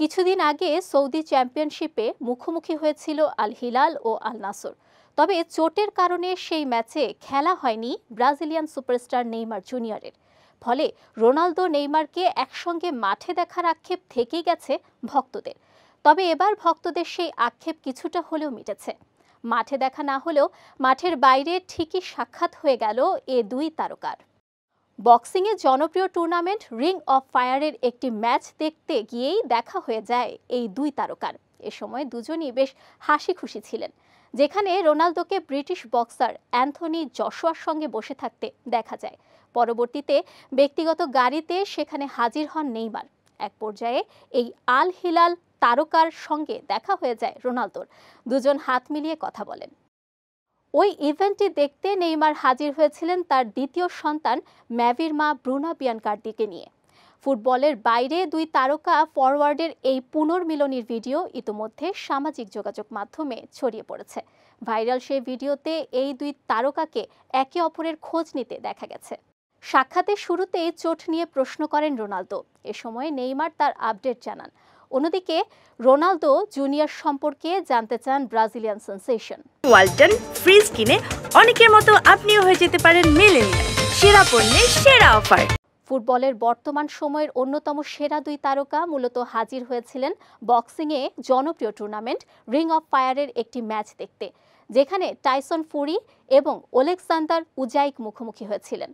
কিছুদিন আগে সৌদি চ্যাম্পিয়নশিপে মুখোমুখি হয়েছিল আল হিলাল ও আল নাসর। তবে চোটের কারণে সেই ম্যাচে খেলা হয়নি ব্রাজিলিয়ান সুপারস্টার নেইমার জুনিয়রের। ফলে রোনালদো নেইমারকে একসঙ্গে মাঠে দেখার আক্ষেপ থেকেই গেছে ভক্তদের। তবে এবার ভক্তদের সেই আক্ষেপ কিছুটা হলেও মিটেছে। মাঠে দেখা না হলেও মাঠের বাইরে ঠিকই সাক্ষাৎ হয়ে গেল এ দুই তারকার। বক্সিংয়ে জনপ্রিয় টুর্নামেন্ট রিং অফ ফায়ারের একটি ম্যাচ দেখতে গিয়েই দেখা হয়ে যায় এই দুই তারকার। এ সময় দুজনই বেশ হাসি খুশি ছিলেন, যেখানে রোনালদোকে ব্রিটিশ বক্সার অ্যান্থনি জশুয়ার সঙ্গে বসে থাকতে দেখা যায়। পরবর্তীতে ব্যক্তিগত গাড়িতে সেখানে হাজির হন নেইমার। এক পর্যায়ে এই আল হিলাল তারকার সঙ্গে দেখা হয়ে যায় রোনালদোর। দুজন হাত মিলিয়ে কথা বলেন। ওই ইভেন্টটি দেখতে নেইমার হাজির হয়েছিলেন তার দ্বিতীয় সন্তান ম্যাভির মা ব্রুনা বিয়ানকার্দিকে নিয়ে। ফুটবলের বাইরে দুই তারকা ফরওয়ার্ডের এই পুনর্মিলনীর ভিডিও ইতোমধ্যে সামাজিক যোগাযোগ মাধ্যমে ছড়িয়ে পড়েছে। ভাইরাল সেই ভিডিওতে এই দুই তারকাকে একে অপরের খোঁজ নিতে দেখা গেছে। সাক্ষাতের শুরুতেই চোট নিয়ে প্রশ্ন করেন রোনালদো। এ সময় নেইমার তার আপডেট জানান। অন্যদিকে রোনালদো জুনিয়র সম্পর্কে জানতে চান ব্রাজিলিয়ান সেন্সেশন। ওয়ালটন ফ্রিজ কিনে অনেকের মতো আপনিও হয়ে যেতে পারেন মিলেনিয়াল। সেরা পণ্যের সেরা অফার। ফুটবলের বর্তমান সময়ের অন্যতম সেরা দুই তারকা মূলত হাজির হয়েছিলেন বক্সিংয়ে জনপ্রিয় টুর্নামেন্ট রিং অফ ফায়ারের একটি ম্যাচ দেখতে, যেখানে টাইসন ফুরি এবং ওলেকজান্ডার উজাইক মুখোমুখি হয়েছিলেন।